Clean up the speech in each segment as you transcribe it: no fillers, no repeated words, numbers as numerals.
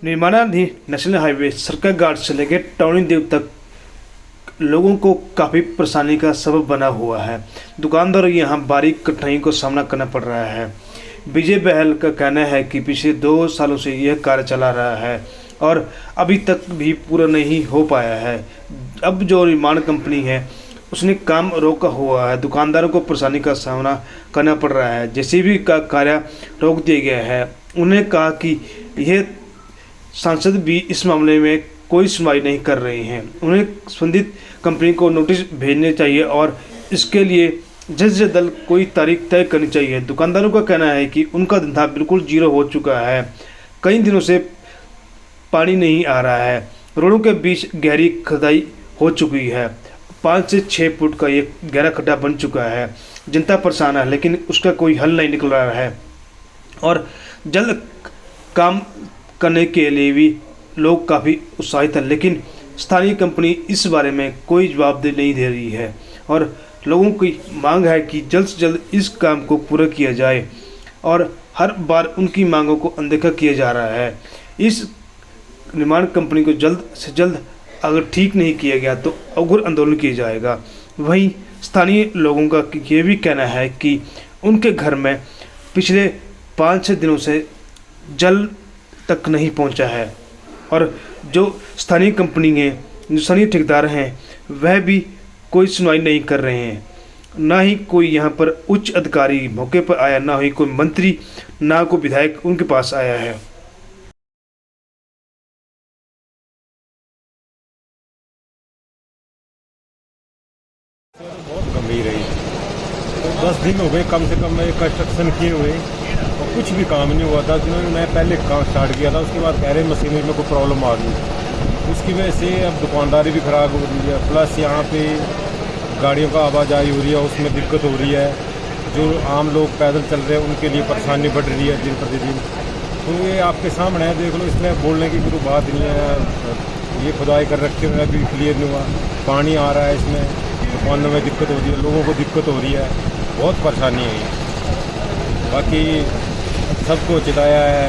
निर्माणाधीन national highway सरका घाट से लेकर टौणी देव तक लोगों को काफ़ी परेशानी का सबब बना हुआ है। दुकानदारों यहाँ बारीक कठिनाई को सामना करना पड़ रहा है। विजय बहल का कहना है कि पिछले 2 सालों से यह कार्य चला रहा है और अभी तक भी पूरा नहीं हो पाया है। अब जो निर्माण कंपनी है उसने काम रोका हुआ है। दुकानदारों को परेशानी का सामना करना पड़ रहा है। जेसीबी का कार्य रोक दिया गया है। उन्होंने कहा कि यह सांसद भी इस मामले में कोई सुनवाई नहीं कर रहे हैं। उन्हें संबंधित कंपनी को नोटिस भेजने चाहिए और इसके लिए जल्द से जल्द कोई तारीख तय करनी चाहिए। दुकानदारों का कहना है कि उनका धंधा बिल्कुल जीरो हो चुका है। कई दिनों से पानी नहीं आ रहा है। रोडों के बीच गहरी खुदाई हो चुकी है। 5 से 6 फुट का ये गहरा खड्डा बन चुका है। जनता परेशान है, लेकिन उसका कोई हल नहीं निकल रहा है और जल्द काम करने के लिए भी लोग काफ़ी उत्साहित हैं, लेकिन स्थानीय कंपनी इस बारे में कोई जवाब नहीं दे रही है और लोगों की मांग है कि जल्द से जल्द इस काम को पूरा किया जाए और हर बार उनकी मांगों को अनदेखा किया जा रहा है। इस निर्माण कंपनी को जल्द से जल्द अगर ठीक नहीं किया गया तो उग्र आंदोलन किया जाएगा। वहीं स्थानीय लोगों का ये भी कहना है कि उनके घर में पिछले 5-6 दिनों से जल तक नहीं पहुंचा है और जो स्थानीय कंपनी है, जो स्थानीय ठेकेदार हैं, वह भी कोई सुनवाई नहीं कर रहे हैं। ना ही कोई यहाँ पर उच्च अधिकारी मौके पर आया, ना ही कोई मंत्री, ना कोई विधायक उनके पास आया है। बहुत गंभीर है। तो 10 दिन हो गए कम से कम मैं कंस्ट्रक्शन किए हुए और कुछ भी काम नहीं हुआ। 10 दिनों में मैं पहले काम स्टार्ट किया था, उसके बाद कह रहे मशीनरी में कोई प्रॉब्लम आ गई। उसकी वजह से अब दुकानदारी भी ख़राब हो रही है, प्लस यहाँ पे गाड़ियों का आवाजाही हो रही है, उसमें दिक्कत हो रही है। जो आम लोग पैदल चल रहे हैं उनके लिए परेशानी बढ़ रही है दिन प्रतिदिन। तो ये आपके सामने है, देख लो। इसमें बोलने की कोई बात नहीं है। ये खुदाई कर रखे हुए अभी क्लियर नहीं हुआ, पानी आ रहा है, इसमें दुकानों में दिक्कत हो रही है, लोगों को दिक्कत हो रही है, बहुत परेशानी है। बाकी सबको चिताया है,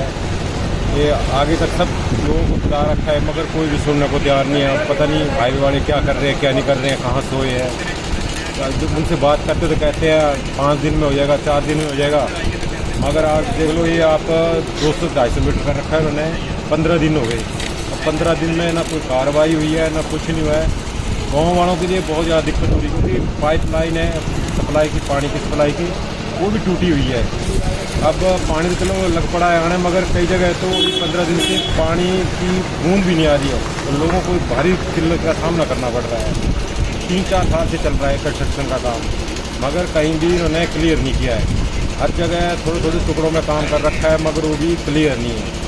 ये आगे तक सब लोगों को बता रखा है, मगर कोई भी सुनने को तैयार नहीं है। पता नहीं हाईवे वाले क्या कर रहे हैं, क्या नहीं कर रहे हैं, कहाँ सोए हैं। जब उनसे बात करते तो कहते हैं 5 दिन में हो जाएगा, 4 दिन में हो जाएगा, मगर आज देख लो ये आप 200-250 मीटर कर रखा है उन्होंने। 15 दिन हो गए। अब 15 दिन में ना कोई कार्रवाई हुई है, ना कुछ नहीं हुआ है। गाँव वालों के लिए बहुत ज़्यादा दिक्कत हो रही है, क्योंकि पाइपलाइन है सप्लाई की, पानी की सप्लाई की, वो भी टूटी हुई है। अब पानी तो चलो लग पड़ा है आने, मगर कई जगह तो 15 दिन से पानी की बूंद भी नहीं आ रही है, तो लोगों को भारी किल्लत का सामना करना पड़ रहा है। 3-4 साल से चल रहा है कंस्ट्रक्शन का काम, मगर कहीं भी इन्होंने क्लियर नहीं किया है। हर जगह थोड़े थोड़े टुकड़ों में काम कर रखा है, मगर वो भी क्लियर नहीं है।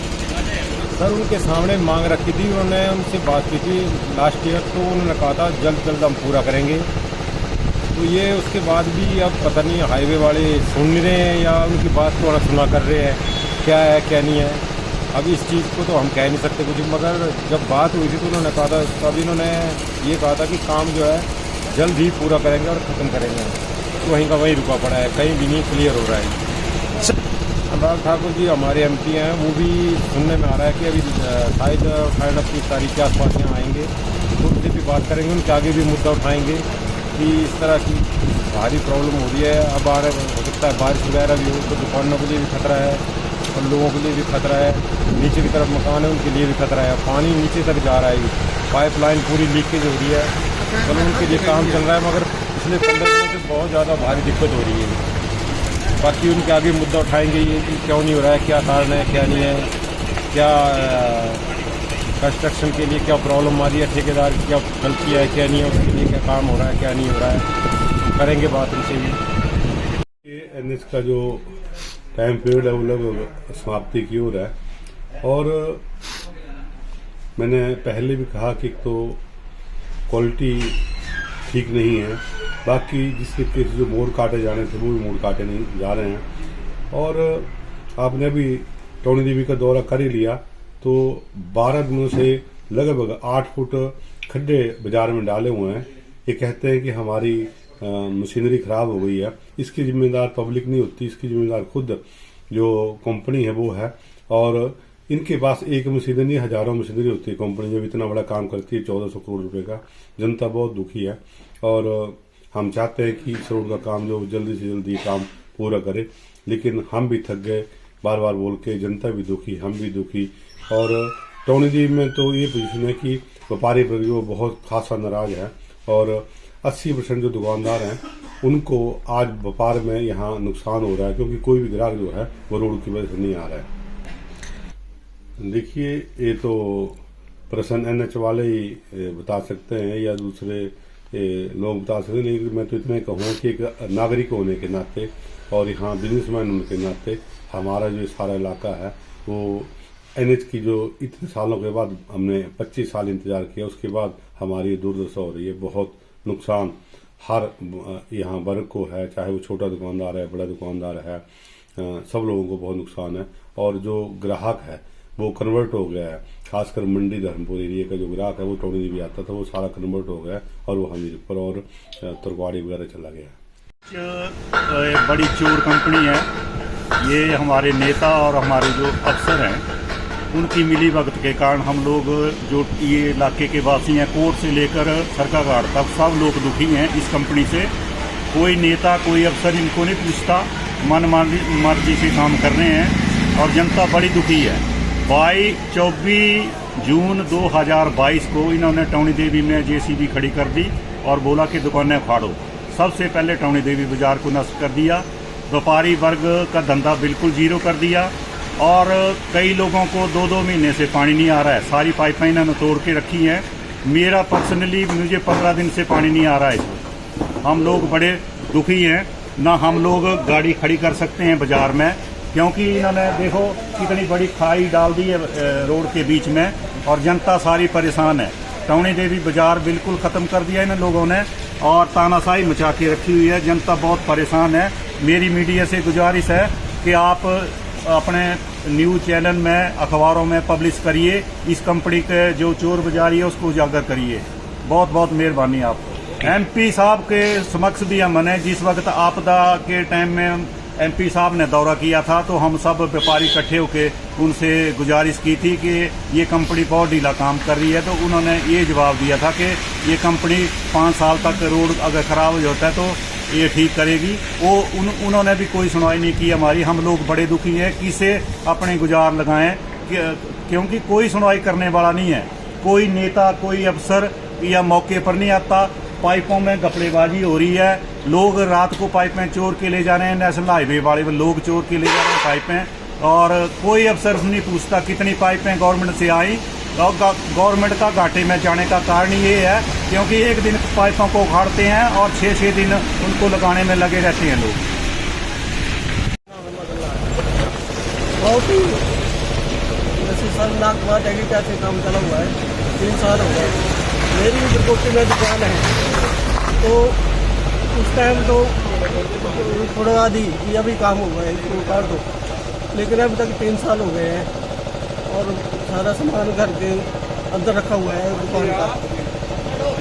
सर उनके सामने मांग रखी थी, उन्होंने उनसे बात की थी लास्ट ईयर, तो उन्होंने कहा था जल्द जल्द हम पूरा करेंगे। तो ये उसके बाद भी अब पता नहीं हाईवे वाले सुन नहीं रहे हैं या उनकी बात को सुना कर रहे हैं, क्या है क्या नहीं है। अब इस चीज़ को तो हम कह नहीं सकते कुछ, मगर जब बात हुई थी तो उन्होंने कहा था, तब इन्होंने ये कहा था कि काम जो है जल्द ही पूरा करेंगे और ख़त्म करेंगे। तो वहीं का वहीं रुका पड़ा है, कहीं भी नहीं क्लियर हो रहा है। अनुराग ठाकुर जी हमारे MP हैं, वो भी सुनने में आ रहा है कि अभी शायद 30 तारीख के आसपास यहाँ आएंगे, तो उनसे भी बात करेंगे, उनके आगे भी मुद्दा उठाएंगे कि इस तरह की भारी प्रॉब्लम हो रही है। अब आ रहा हो सकता है बारिश वगैरह भी हो, तो दुकानों के लिए भी खतरा है और लोगों के लिए भी खतरा है। नीचे की तरफ मकान है, उनके लिए भी खतरा है। पानी नीचे तक जा रहा है, पाइपलाइन पूरी लीकेज हो रही है। चलो उनके लिए काम चल रहा है, मगर पिछले 15 दिनों से बहुत ज़्यादा भारी दिक्कत हो रही है। बाकी उनके आगे मुद्दा उठाएंगे ये कि क्यों नहीं हो रहा है, क्या कारण है, क्या नहीं है, क्या कंस्ट्रक्शन के लिए क्या प्रॉब्लम आ रही है, ठेकेदार की क्या गलती है, क्या नहीं है, उसके लिए क्या काम हो रहा है, क्या नहीं हो रहा है। करेंगे बात उनसे भी। ये NH का जो टाइम पीरियड है वो लगभग समाप्ति की ओर है और मैंने पहले भी कहा कि तो क्वालिटी ठीक नहीं है। बाकी जिस तरीके से जो मोड़ काटे जाने थे वो भी मोड़ काटे नहीं जा रहे हैं। और आपने अभी टौणी देवी का दौरा कर ही लिया, तो 12 दिनों से लगभग 8 फुट खड्डे बाजार में डाले हुए हैं। ये कहते हैं कि हमारी मशीनरी खराब हो गई है। इसकी जिम्मेदार पब्लिक नहीं होती, इसकी जिम्मेदार खुद जो कंपनी है वो है। और इनके पास एक मशीनरी नहीं, हजारों मशीनरी होती है। कंपनी जब इतना बड़ा काम करती है 1400 करोड़ रुपए का, जनता बहुत दुखी है। और हम चाहते हैं कि इस रोड का काम जो जल्दी से जल्दी काम पूरा करे, लेकिन हम भी थक गए बार बार बोल के, जनता भी दुखी, हम भी दुखी। और टोनीद्वीप में तो ये पोजीशन है कि व्यापारी वर्ग जो बहुत खासा नाराज है, और 80% जो दुकानदार हैं उनको आज व्यापार में यहाँ नुकसान हो रहा है, क्योंकि कोई भी ग्राहक जो है वो रोड की वजह से नहीं आ रहा है। देखिए, ये तो प्रश्न NH वाले ही बता सकते हैं या दूसरे लोग बता सकते हैं, लेकिन मैं तो इतना ही कहूँगा कि एक नागरिक होने के नाते और यहाँ बिजनेसमैन होने के नाते हमारा जो सारा इलाका है वो NH की जो इतने सालों के बाद हमने 25 साल इंतजार किया, उसके बाद हमारी दुर्दशा हो रही है। बहुत नुकसान हर यहाँ वर्ग को है, चाहे वो छोटा दुकानदार है, बड़ा दुकानदार है, सब लोगों को बहुत नुकसान है। और जो ग्राहक है वो कन्वर्ट हो गया है, खासकर मंडी धर्मपुर एरिया का जो ग्राहक है वो टोनी भी आता था, वो सारा कन्वर्ट हो गया और वो हमीरपुर और तुरवाड़ी वगैरह चला गया। बड़ी चोर कंपनी है ये। हमारे नेता और हमारे जो अफसर हैं उनकी मिली भगत के कारण हम लोग जो ये इलाके के वासी हैं, कोर्ट से लेकर सरकाघाट तक सब लोग दुखी हैं इस कंपनी से। कोई नेता कोई अफसर इनको नहीं पूछता, मन मर्जी से काम कर रहे हैं और जनता बड़ी दुखी है। 24 जून 2022 को इन्होंने टौणी देवी में JCB खड़ी कर दी और बोला कि दुकानें फाड़ो। सबसे पहले टौणी देवी बाजार को नष्ट कर दिया, व्यापारी वर्ग का धंधा बिल्कुल जीरो कर दिया और कई लोगों को 2-2 महीने से पानी नहीं आ रहा है। सारी पाइपें इन्होंने तोड़ के रखी हैं। मेरा पर्सनली मुझे 15 दिन से पानी नहीं आ रहा है इसमें। हम लोग बड़े दुखी हैं, ना हम लोग गाड़ी खड़ी कर सकते हैं बाजार में, क्योंकि इन्होंने देखो कितनी बड़ी खाई डाल दी है रोड के बीच में और जनता सारी परेशान है। टौणी देवी बाजार बिल्कुल ख़त्म कर दिया इन लोगों ने और तानाशाही मचा के रखी हुई है। जनता बहुत परेशान है। मेरी मीडिया से गुजारिश है कि आप अपने न्यूज़ चैनल में, अखबारों में पब्लिश करिए, इस कंपनी के जो चोर बाजारी है उसको उजागर करिए। बहुत बहुत मेहरबानी आपको। MP साहब के समक्ष भी हम हैं। जिस वक्त आपदा के टाइम में MP साहब ने दौरा किया था तो हम सब व्यापारी इकट्ठे होकर उनसे गुजारिश की थी कि ये कंपनी बहुत ढीला काम कर रही है, तो उन्होंने ये जवाब दिया था कि ये कंपनी 5 साल तक रोड अगर ख़राब हो जाता है तो ये ठीक करेगी। वो उन्होंने भी कोई सुनवाई नहीं की हमारी। हम लोग बड़े दुखी हैं, किसे अपने गुजार लगाएं, क्योंकि कोई सुनवाई करने वाला नहीं है। कोई नेता कोई अफसर या मौके पर नहीं आता। पाइपों में गपड़ेबाजी हो रही है, लोग रात को पाइपें चोर के ले जा रहे हैं। नेशनल हाईवे वाले लोग चोर के ले जा रहे हैं पाइपें और कोई अफसर नहीं पूछता कितनी पाइपें गवर्नमेंट से आई। और गवर्नमेंट का घाटे में जाने का कारण ये है क्योंकि एक दिन पाइपों को उखाड़ते हैं और 6-6 दिन उनको लगाने में लगे रहते हैं लोग। बहुत ही जैसे सर लाख बाद कैसे काम चला हुआ है, 3 साल हो गए। मेरी भी दुर्गोटी में दुकान है तो उस टाइम तो थोड़ा आदि कि अभी काम हो गया इसको उतार दो, लेकिन अभी तक 3 साल हो गए हैं और सारा सामान घर के अंदर रखा हुआ है दुकान का।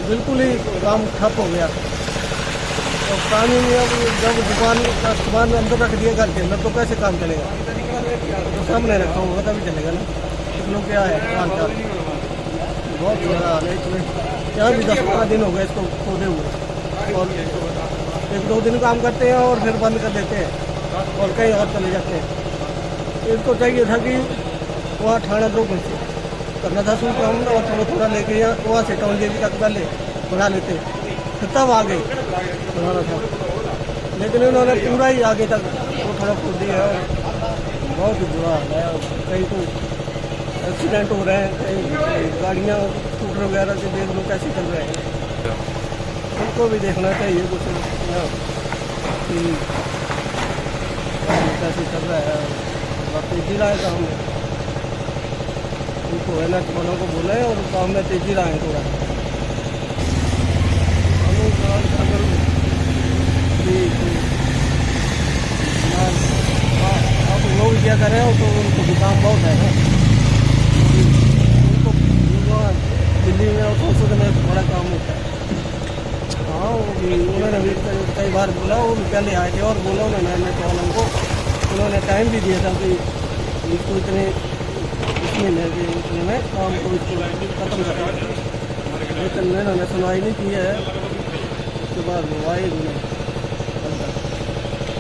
बिल्कुल ही काम ठप हो गया और पानी में अब जब दुकान का सामान अंदर रख दिया घर के अंदर तो कैसे काम चलेगा? तो सामने रखा हुआ तभी चलेगा ना। इसमें क्या है काम चाल बहुत बुरा हाल है इसमें। यहाँ भी 10-12 दिन हो गए इसको खोदे हुए और 1-2 दिन काम करते हैं और फिर बंद कर देते हैं और कहीं और चले जाते हैं। इनको चाहिए था कि वहाँ ठाणा 2 घंटे करना था शुरू काम और थोड़ा लेके वहाँ से टौणी देवी तक पहले बढ़ा लेते फिर तब आगे बढ़ाना था, लेकिन उन्होंने पूरा ही आगे तक वो थोड़ा खोद दिया है। बहुत ही बुरा हाल है। कहीं तो एक्सीडेंट हो रहे हैं, कहीं गाड़ियाँ स्कूटर वगैरह से देख लो कैसे चल रहे हैं। उनको भी देखना चाहिए कुछ कि कैसे चल रहा है। बाकी तेजी लाए काम में उनको है ना, वालों को बोला है और काम में तेजी लाए थोड़ा। अब लोग क्या करें तो उनको भी काम बहुत है ना। उनको दिल्ली में और संसद में बड़ा काम होता है। हाँ, वो भी उन्होंने भी कई बार बोला, वो भी पहले आए थे और बोला उन्होंने वालों को, उन्होंने टाइम भी दिया था कि इसको इतने इस महीने के इतने में काम को इसको खत्म करें, लेकिन इन्होंने सुनवाई नहीं की है। उसके बाद वो आए भी नहीं।